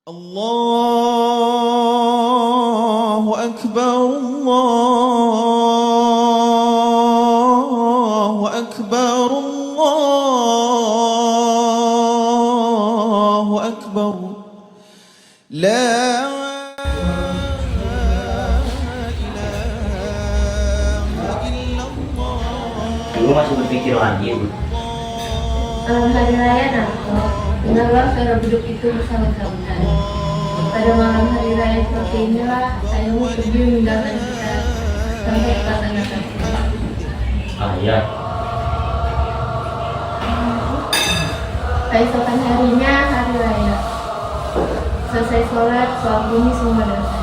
Allahu Akbar, Allahu Akbar, Allahu Akbar. La Ibu masih berpikir lagi, Bu? Hari raya Natal, dengarlah suara beduk itu bersama kawan. Pada malam hari raya seperti inilah, ayahmu pergi meninggalkan kita sampai ke tanah kasih. Ya. Keesokan harinya hari raya. Selesai sholat bumi semua dosa.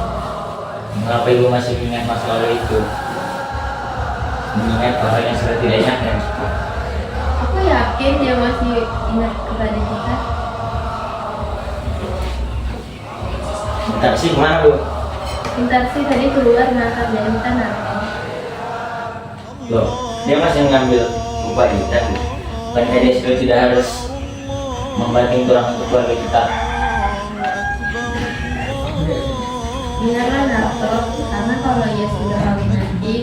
Mengapa Ibu masih ingat masa lalu itu? Mengingat orang yang sudah tidak ingat ya? Aku yakin dia masih ingat kepada kita. Bentar sih, kemana, Bu? Pintar sih tadi keluar ngangkat jantan Natal. Loh, dia masih mengambil upah kita, Bu. Bukankah dia sudah tidak harus membanting tulang untuk keluarga kita? Dengarlah Natal, karena kalau ia sudah kawin nanti,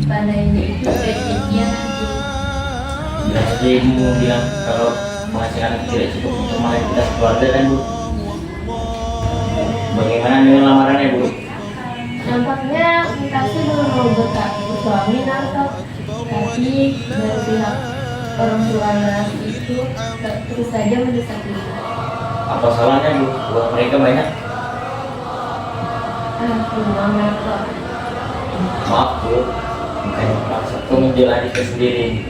padanya itu gajinya nanti. Jelas dia Ibu bilang kalau penghasilan tidak cukup untuk makan kita sekeluarga kan, Bu? Bagaimana dengan lamarannya, Bu? Nampaknya kasih belum mau berkati suami Natal, tapi dari pihak orang tua lelaki itu terus saja mendesak kita. Apa salahnya, Bu? Uang mereka banyak. Rumah Natal. Maaf, Bu. Bukan maksud menjual adiknya sendiri.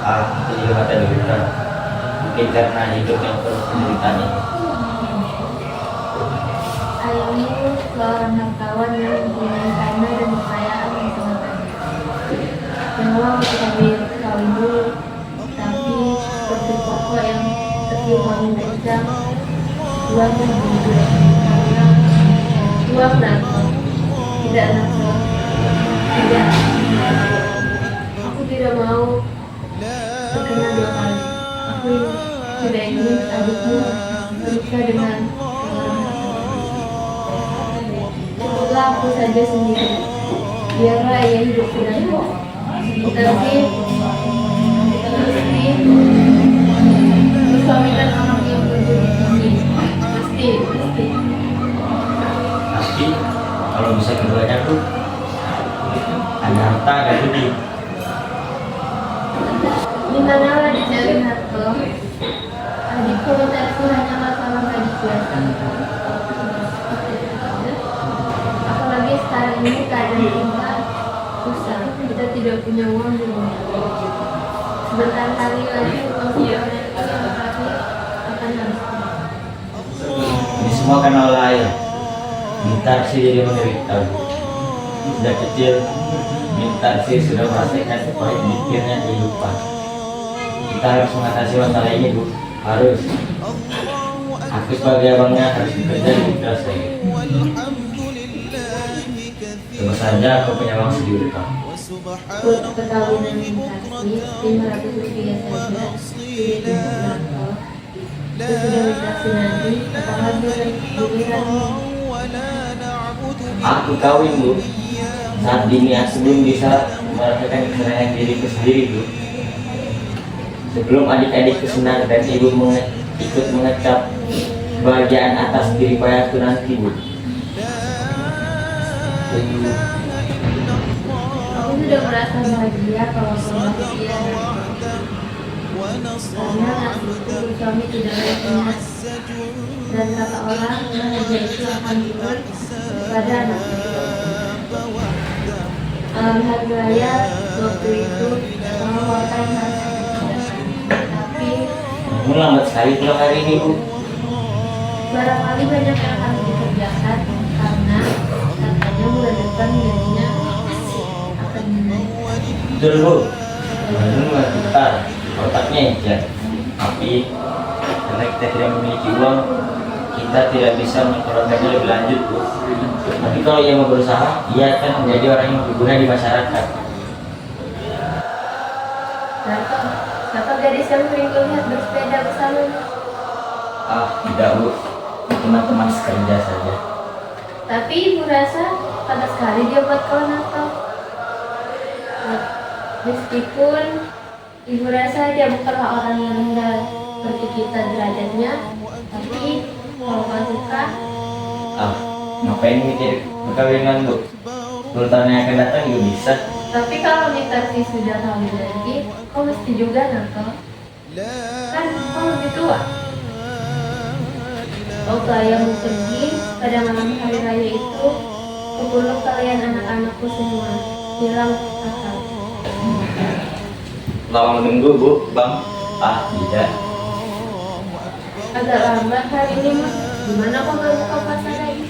Itu juga mata derita. Mungkin karena hidup yang penuh penderitaan ini. Ayahmu seorang hartawan yang mempunyai tanah dan kekayaan yang sangat banyak. Memang ketika kawin dulu, tapi seperti pokok yang tertiup angin kencang, uang yang berguna karena uang Natal, tidak Natal, tidak. Aku tidak mau terkena dua kali. Aku tidak ingin adikmu menikah dengan seorang cukuplah aku saja sendiri. Biarlah ia hidup dengan tapi bersuamikan anak yang berjudi tinggi. Pasti. Pasti, kalau bisa keduanya tuh ada harta, ada judi. Di manalah dicari harta. Adikku mencari hanyalah seorang gadis biasa. Apalagi sekarang ini keadaan kita susah, kita tidak punya uang di rumah. Sebentar kali lagi uang sebenarnya tapi akan habis. Ini semua karena olah ayah. Bintar sih jadi menderita. Sudah kecil, Bintar sih sudah merasakan pahit mikirnya kehidupan. Kita harus mengatasi masalah ini, Bu. Harus. Aku sebagai abangnya harus bekerja lebih keras lagi. Tentu saja aku punya uang sendiri, Pak. Untuk perkawinan yang kasih 500 rupiah saja sudah Natal. Sesudah dikasih nanti apalagi giliranmu. Aku kawin, Bu. Saat dini aku belum bisa merasakan kesenangan diriku sendiri, Bu. Sebelum adik-adikku senang dan ibu ikut mengecap kebahagiaan atas diri payahku nanti, Bu. Aku sudah merasa bahagia kalau bahagia karena nasibku suami tidak ingat dan kata orang bahagia itu akan turun pada anak itu. Hari raya waktu itu mengeluarkan harta tapi Kamu lambat sekali pulang hari ini, Bu. barangkali banyak yang harus dikerjakan karena katanya bulan depan gajinya akan naik. Betul, Bu. Benar bentar, otaknya encer. Tapi karena kita tidak memiliki uang, kita tidak bisa mengkorbankannya lebih lanjut, Bu. Tapi kalau ia mau berusaha, ia akan menjadi orang yang berguna di masyarakat. Kata gadis yang sering terlihat bersepeda bersama Ah, tidak Bu, teman-teman sekerja saja. Tapi ibu rasa pada sekali dia buat kau nakal. Meskipun ibu rasa dia bukanlah orang yang rendah seperti kita derajatnya, tapi kalau kau suka, Ah, ngapain mikir perkawinan Bu? 10 tahun yang akan datang juga bisa. tapi kalau Nitarsi sudah kawin lagi, kau mesti juga nakal. Kan kau lebih tua. Waktu ayahmu pergi pada malam hari raya itu, kepuluk kalian anak-anakku semua hilang akal. Lama menunggu Bu, Bang. Ah, tidak. Agak lambat hari ini mas. Gimana kau nggak buka puasa lagi?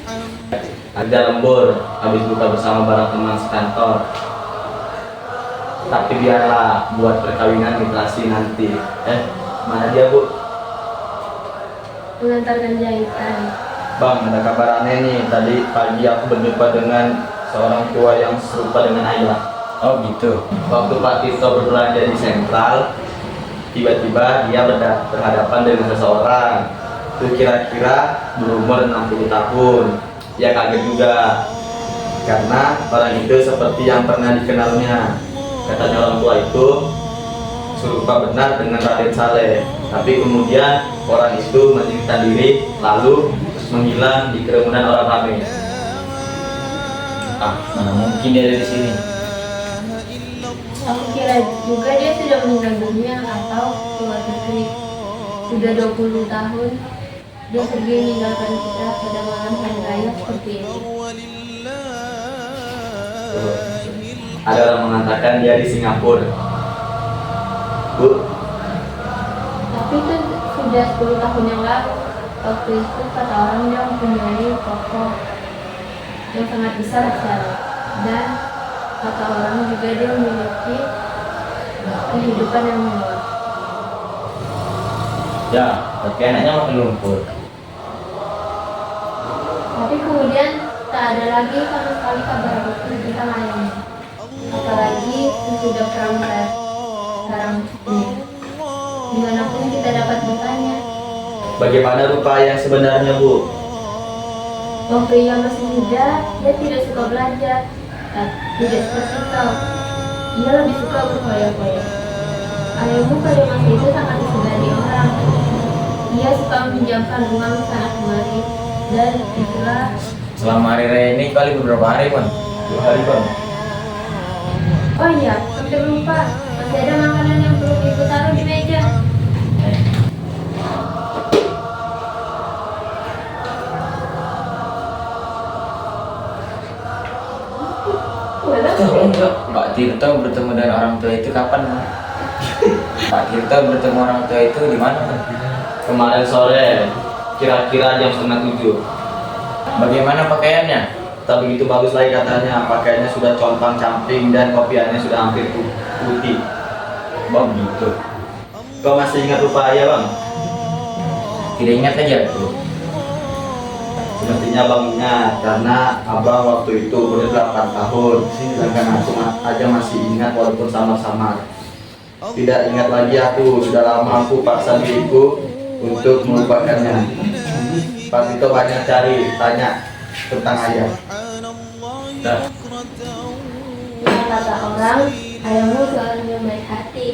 Agak lembur, habis buka bersama bareng teman sekantor. Tapi biarlah buat perkawinan Nitarsi nanti. Mana dia Bu? Mengantarkan jahitan. Bang, ada kabar aneh nih. Tadi pagi aku berjumpa dengan seorang tua yang serupa dengan ayah. Oh gitu. Waktu Pak Tito berbelanja di sentral, tiba-tiba dia berhadapan dengan seseorang. Itu kira-kira berumur 60 tahun. Dia kaget juga, karena orang itu seperti yang pernah dikenalnya. Katanya orang tua itu serupa benar dengan Raden Saleh. Tapi kemudian orang itu menyingkirkan diri lalu menghilang di kerumunan orang ramai. Ah, mana mungkin dia ada di sini? Aku kira juga dia sudah meninggal dunia atau keluar negeri. Sudah 20 tahun dia pergi meninggalkan kita pada malam hari raya seperti ini. Ada orang mengatakan dia di Singapura. Bu, Tapi itu sudah 10 tahun yang lalu. Waktu itu kata orang dia mempunyai toko yang sangat besar sekarang. Dan kata orang juga dia memiliki kehidupan yang mewah. ya, tapi anaknya makan lumpur. Tapi kemudian tak ada lagi sama sekali kabar tentang ayahnya. Apalagi sesudah perang sekarang ini. Dimanapun kita dapat bertanya. Bagaimana rupa yang sebenarnya Bu? Waktu ia masih muda, dia tidak suka belajar. Tidak seperti kau. Ia lebih suka berfoya-foya. Ayahmu pada masa itu sangat disegani orang. Ia suka meminjamkan uang sana kemari. Dan itulah. Selama hari raya ini kali beberapa hari Bang? 2 hari Bang. Oh iya, hampir lupa. Masih ada makanan yang belum ibu taruh di meja. Pak Tirto bertemu dengan orang tua itu kapan? Bang? Pak Tirto bertemu orang tua itu di mana? Bang? Kemarin sore, kira-kira jam 6:30. Bagaimana pakaiannya? Tak begitu bagus lagi katanya. Pakaiannya sudah compang-camping dan kopiannya sudah hampir putih. Bang gitu. Kau masih ingat rupa ayah Bang? Tidak ingat aja tuh. Sepertinya Bang ingat, karena Abang waktu itu baru 8 tahun. Sedangkan aku aja masih ingat walaupun samar-samar. Tidak ingat lagi aku, sudah lama aku paksa diriku untuk melupakannya. Pas itu banyak cari, tanya tentang ayah. Nah, Ya kata orang, ayahmu seorang yang baik hati.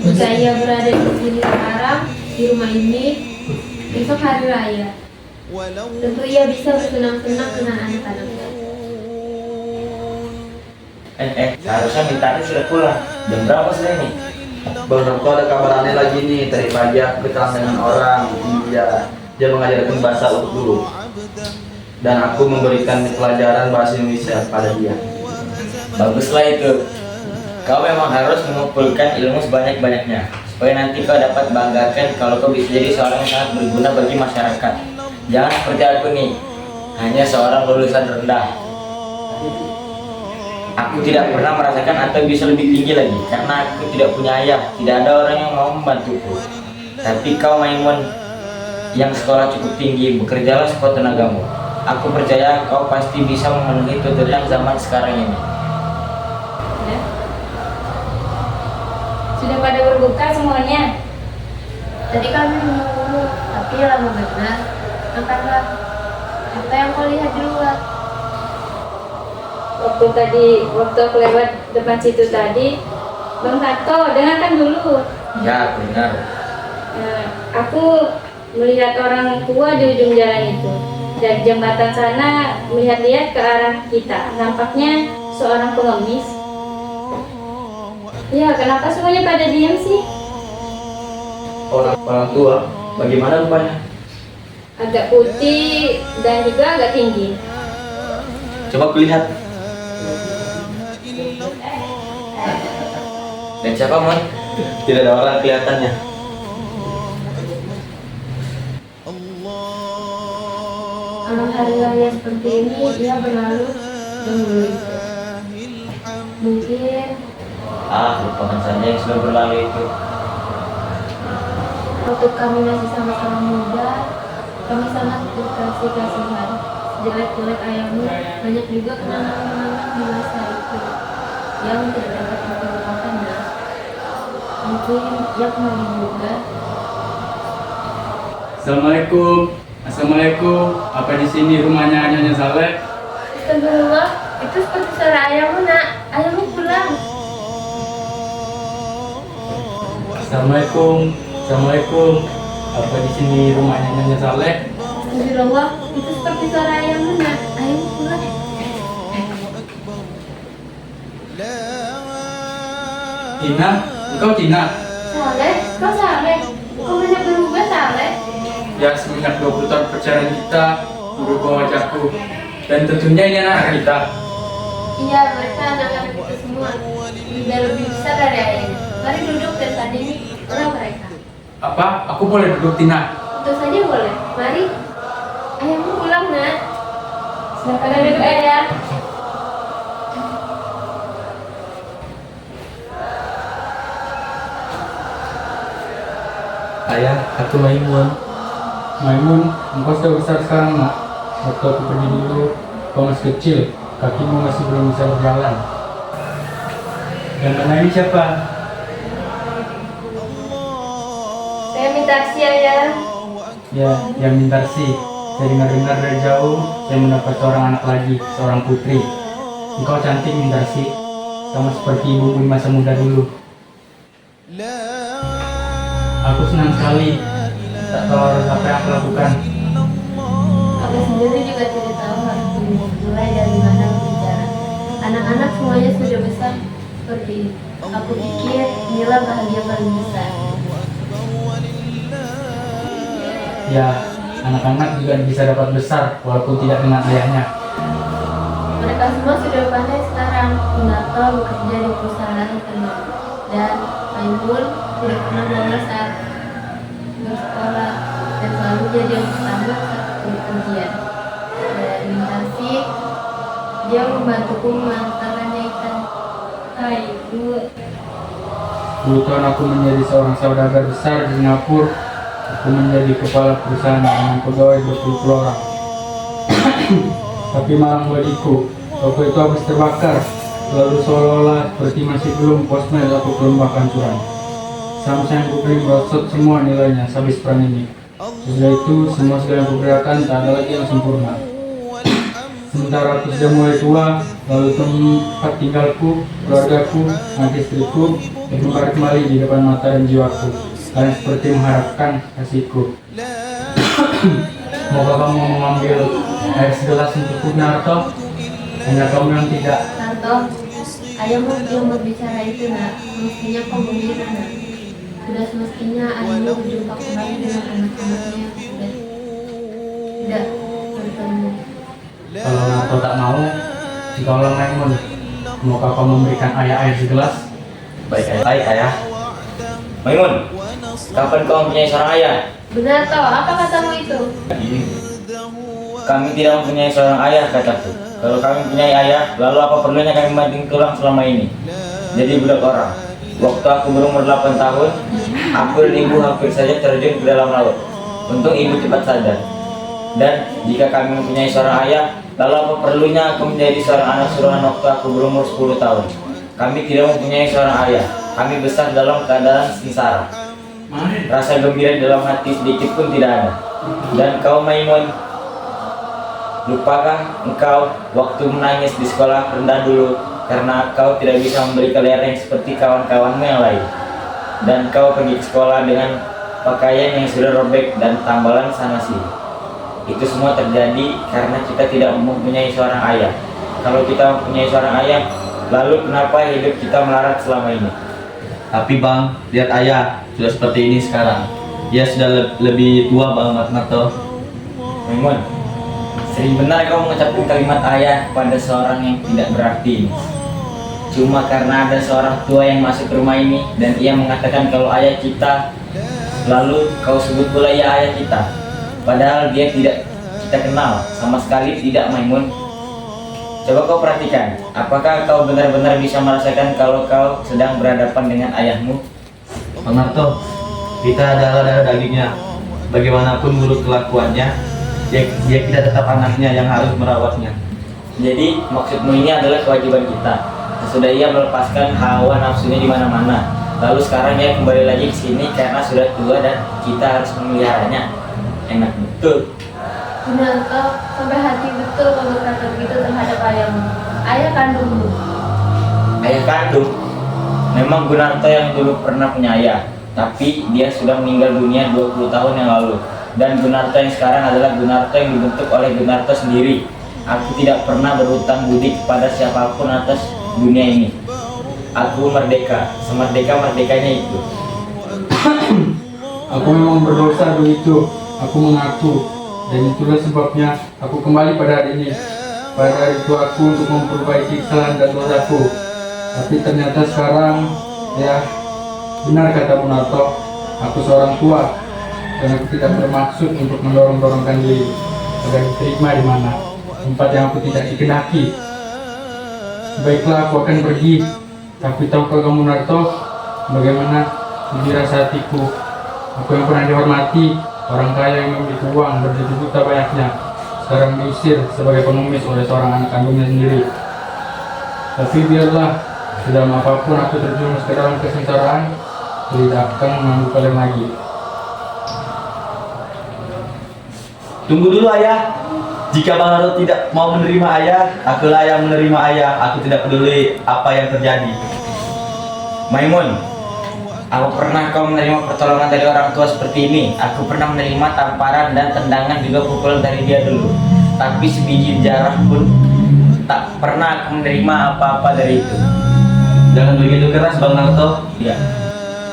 Jika ia berada di sini sekarang, di rumah ini, besok hari raya, tentu ia bisa bersenang-senang dengan anak-anaknya. Seharusnya Mintari sudah pulang. Jam berapa sudah ini? Bang Ramko ada kabar aneh lagi nih. Tadi pagi aku ketemu dengan orang India. Dia mengajarkan bahasa Urdu. Dan aku memberikan pelajaran bahasa Indonesia pada dia. Baguslah itu. Kau memang harus mengumpulkan ilmu sebanyak-banyaknya supaya nanti kau dapat banggakan kalau kau bisa jadi seorang yang sangat berguna bagi masyarakat. Jangan seperti aku nih, hanya seorang lulusan rendah. Aku tidak pernah merasakan atau bisa lebih tinggi lagi karena aku tidak punya ayah, tidak ada orang yang mau membantuku. Tapi kau Maimun yang sekolah cukup tinggi, bekerjalah sekuat tenagamu. Aku percaya kau pasti bisa memenuhi tuntutan zaman sekarang ini. Ya. semuanya? Tadi kami menunggu, tapi lama benar. Makanlah apa yang kau lihat di luar. Waktu aku lewat depan situ tadi, Bang Hato, dengarkan dulu. Ya, benar. Aku melihat orang tua di ujung jalan itu. Dari jembatan sana melihat-lihat ke arah kita. Nampaknya seorang pengemis. Ya, kenapa semuanya pada diam sih? Orang tua, bagaimana rupanya? Agak putih dan juga agak tinggi. Coba kulihat. Dan siapa, Mon? Tidak ada orang kelihatannya. Hari raya seperti ini dia berlalu dahulu itu. Mungkin Lupakan saja yang sudah berlalu itu. waktu kami masih sama-sama muda, kami sangat berkasih-kasihan. Jelek-jelek ayahmu, banyak juga kenangan-kenangan di masa itu yang tidak dapat kita lupakan. Mungkin ia kembali juga. Assalamualaikum. Apa di sini rumahnya Nyonya Saleh? Astagfirullah, itu seperti suara ayahmu, nak. Ayahmu pulang. Assalamualaikum. Apa di sini rumahnya Nyonya Saleh? Astagfirullah, itu seperti suara ayahmu, nak. Ayahmu pulang. Tina, engkau Tina? Saleh, kau Saleh. Kau banyak berubah, Saleh. Ya, semenjak 20 tahun perjalanan kita merubah wajahku. Dan tentunya ini anak kita. Iya, mereka anak-anak kita semua. Lebih besar dari ayahnya. Mari duduk dan tandingi orang mereka. Apa? Aku boleh duduk, Tina? Tentu saja boleh. Mari. Ayahmu pulang, nak. Silakan duduk, ayah. Ayah, aku Maimun, engkau sudah besar sekarang, nak. Waktu aku pergi dulu, kau masih kecil. Kakimu masih belum bisa berjalan. Dan anak ini siapa? Saya minta taksi, ayah. Ya, yang Mintarsi. Saya dengar-dengar dari jauh, saya mendapat seorang anak lagi, seorang putri. Engkau cantik, Mintarsi, sama seperti ibu di masa muda dulu. Aku senang sekali, tak tahu harus apa yang aku lakukan. Aku sendiri juga tidak tahu harus mulai dari mana berbicara. Anak-anak semuanya sudah besar seperti ini. Aku pikir inilah bahagia paling besar. Ya, anak-anak juga bisa dapat besar walaupun tidak dengan ayahnya. Mereka semua sudah pandai sekarang. Minato bekerja di perusahaan tenun. Dan Maimun tidak pernah bolos saat bersekolah dan selalu jadi yang pertama saat ujian. Dan Mintarsi, dia membantuku mengantarkannya ikan. Hai, Bu. Dulu tahun aku menjadi seorang saudagar besar di Singapura. Aku menjadi kepala perusahaan dengan pegawai 20 orang. Tapi malang bagiku, toko itu habis terbakar. Lalu seolah-olah seperti masih belum posmed atau perlomba kancuran. Samsung yang kuberi merosot semua nilainya habis perang ini. Setelah itu, semua segala yang kukerjakan tak ada lagi yang sempurna. Sementara aku sudah mulai tua, lalu tempat tinggalku, keluargaku, anak istriku bertukar kembali di depan mata dan jiwaku. Kalian seperti mengharapkan kasihku. Moga kamu mengambil air segelas untukku, Naruto. Hanya kamu yang tidak. Naruto, ayahmu yang berbicara itu, nak. Semestinya kau gembira, nak. Sudah semestinya ayahmu berjumpa kembali dengan anak-anaknya yang sudah tidak bertemu. Kalau Naruto tak mau, jika Allah Maimun, maukah kau memberikan ayah air segelas? Baik, ayah. Maimun, kapan kau mempunyai seorang ayah? Benar toh, apa katamu itu? Kami tidak mempunyai seorang ayah, kataku. Kalau kami mempunyai ayah, lalu apa perlunya kami banting tulang selama ini? Jadi budak orang. Waktu aku berumur 8 tahun, aku dan ibu hampir saja terjun ke dalam laut. Untung ibu cepat sadar. Dan jika kami mempunyai seorang ayah, lalu apa perlunya aku menjadi seorang anak suruhan waktu aku berumur 10 tahun? Kami tidak mempunyai seorang ayah. kami besar dalam keadaan sengsara. Rasa gembira dalam hati sedikit pun tidak ada. Dan kau Maimun, lupakah engkau waktu menangis di sekolah rendah dulu karena kau tidak bisa memberi kelereng seperti kawan-kawanmu yang lain? Dan kau pergi ke sekolah dengan pakaian yang sudah robek dan tambalan sana sini. Itu semua terjadi karena kita tidak mempunyai seorang ayah. Kalau kita mempunyai seorang ayah, lalu kenapa hidup kita melarat selama ini? Tapi bang, lihat ayah sudah seperti ini sekarang. Dia sudah lebih tua bang Marto. Maimun, sering benar kau mengucapkan kalimat ayah pada seorang yang tidak berarti ini. Cuma karena ada seorang tua yang masuk ke rumah ini dan ia mengatakan kalau ayah kita, lalu kau sebut pula ya ayah kita. Padahal dia tidak kita kenal sama sekali, tidak Maimun. Coba kau perhatikan, apakah kau benar-benar bisa merasakan kalau kau sedang berhadapan dengan ayahmu? Bang Marto, kita adalah darah dagingnya. Bagaimanapun buruk kelakuannya, dia kita tetap anaknya yang harus merawatnya. Jadi maksudmu ini adalah kewajiban kita. Sesudah ia melepaskan hawa nafsunya di mana-mana, lalu sekarang ia kembali lagi ke sini karena sudah tua dan kita harus memeliharanya. Enak betul. Gunarto, sampai hati betul kau berkata begitu terhadap ayahmu, ayah kandungmu. Ayah kandung? Memang Gunarto yang dulu pernah punya ayah, tapi dia sudah meninggal dunia 20 tahun yang lalu. Dan Gunarto yang sekarang adalah Gunarto yang dibentuk oleh Gunarto sendiri. Aku tidak pernah berhutang budi kepada siapapun atas dunia ini. Aku merdeka, semerdeka-merdekanya itu. Aku memang berdosa begitu, aku mengaku. Dan itulah sebabnya aku kembali pada hari ini. Pada hari itu aku untuk memperbaiki kesalahan dan dosaku. Tapi ternyata sekarang, ya benar kata Munato, aku seorang tua. Dan aku tidak bermaksud untuk mendorong-dorongkan diri agar diterima di mana tempat yang aku tidak dikenaki. Baiklah, aku akan pergi. Tapi tahukah kamu Narto, bagaimana dirasa hatiku? Aku yang pernah dihormati, orang kaya yang memiliki uang berjuta-juta banyaknya, sekarang diusir sebagai pengemis oleh seorang anak kandungnya sendiri. Tapi biarlah, dalam apapun aku terjerumus ke dalam kesengsaraan, tidak akan mengganggu kalian lagi. Tunggu dulu ayah. Jika Bang Narto tidak mau menerima ayah, akulah yang menerima ayah. Aku tidak peduli apa yang terjadi. Maimun, aku pernah kau menerima pertolongan dari orang tua seperti ini. Aku pernah menerima tamparan dan tendangan juga pukulan dari dia dulu. Tapi sebiji jarah pun tak pernah aku menerima apa-apa dari itu. Jangan begitu keras Bang Narto. Ya,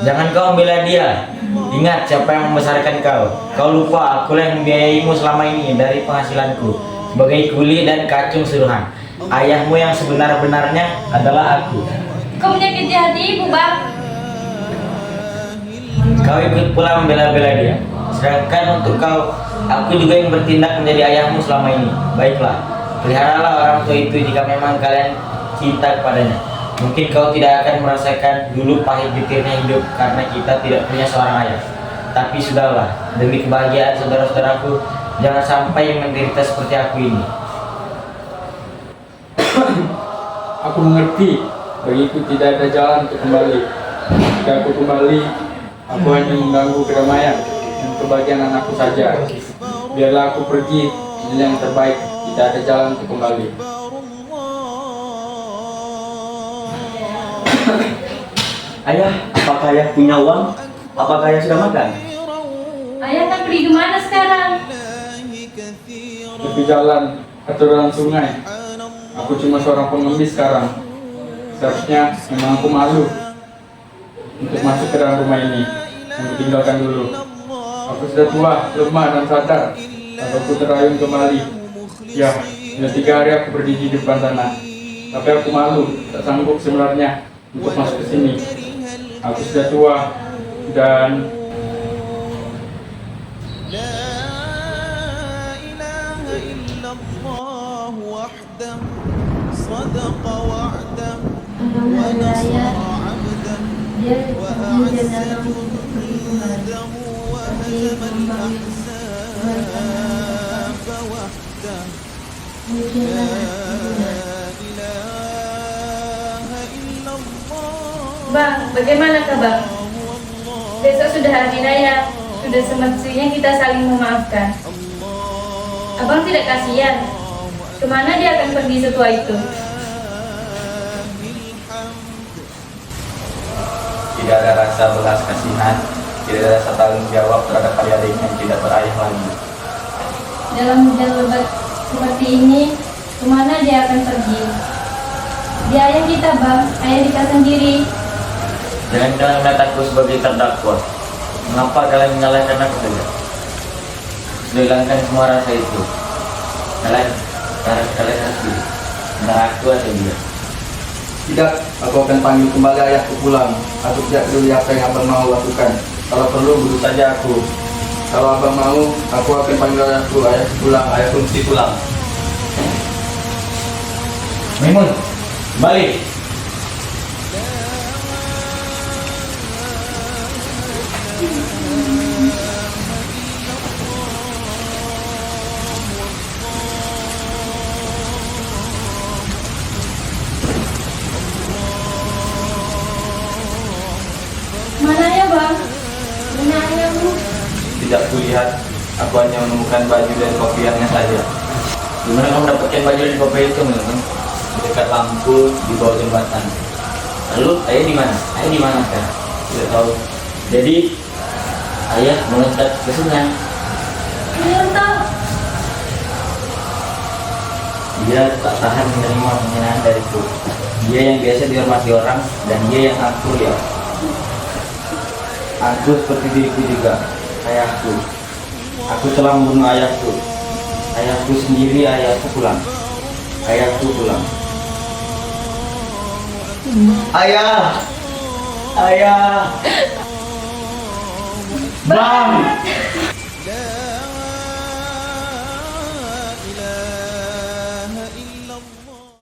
jangan kau membela dia. Ingat siapa yang membesarkan kau. Kau lupa akulah yang membiayaimu selama ini dari penghasilanku sebagai kuli dan kacung suruhan. Ayahmu yang sebenar-benarnya adalah aku. Kau menyakiti hati ibu, Bang. Kau ikut pula membela-bela dia. Sedangkan untuk kau, aku juga yang bertindak menjadi ayahmu selama ini. Baiklah, peliharalah orang tua itu jika memang kalian cinta kepadanya. Mungkin kau tidak akan merasakan dulu pahit getirnya hidup karena kita tidak punya seorang ayah. Tapi sudahlah, demi kebahagiaan saudara-saudaraku, jangan sampai menderita seperti aku ini. Aku mengerti, bagiku tidak ada jalan untuk kembali. Jika aku kembali, aku hanya mengganggu kedamaian dan kebahagiaan anakku saja. Biarlah aku pergi, ini yang terbaik, tidak ada jalan untuk kembali. Ayah, apakah ayah punya uang? Apakah ayah sudah makan? Ayah tak pergi kemana sekarang? Tepi jalan atau dalam sungai. Aku cuma seorang pengemis sekarang. Seharusnya memang aku malu untuk masuk ke dalam rumah ini yang ditinggalkan dulu. Aku sudah tua, lemah dan sadar. Aku terayun kembali. Ya, sudah 3 hari aku berdiri di depan sana. Tapi aku malu, tak sanggup sebenarnya untuk masuk ke sini. Aku sudah tua dan Malam hari raya, dia pergi dan datang untuk pergi kembali. Tapi kembali mungkinlah Bang, bagaimanakah bang? Besok sudah hari raya, sudah semestinya kita saling memaafkan. Abang tidak kasihan? Kemana dia akan pergi setua itu? Tidak ada rasa belas kasihan, tidak ada rasa tanggung jawab terhadap adik yang tidak berayah lagi. Dalam hujan lebat seperti ini, kemana dia akan pergi? Dia ayah kita bang, ayah kita sendiri. Jangan kalian melihat aku sebagai terdakwa. Mengapa kalian menyalahkan aku saja? Sudah hilangkan semua rasa itu. Kalian harus hidup. Entah aku atau dia. Tidak, aku akan panggil kembali ayahku pulang. Aku tidak peduli apa yang abang mau lakukan. Kalau perlu, bunuh saja aku. Kalau abang mau, aku akan panggil ayahku pulang. Ayahku mesti pulang. Maimun, balik. Mana ya bang? Mana ayahmu? Tidak kulihat, aku hanya menemukan baju dan kopiahnya saja. Di mana kamu dapatkan baju dan kopiah itu, Maimun? Di dekat lampu di bawah jembatan. Lalu ayah di mana? Ayah di mana sekarang? Tidak tahu. Jadi ayah meloncat ke sungai. Ternyata Dia tak tahan menerima penghinaan dariku. Dia yang biasa dihormati orang dan dia yang akur ya. Aku seperti diriku juga, ayahku. Aku telah membunuh ayahku. Ayahku sendiri, ayahku pulang. Ayahku pulang. Ayah! Ayah! Bang!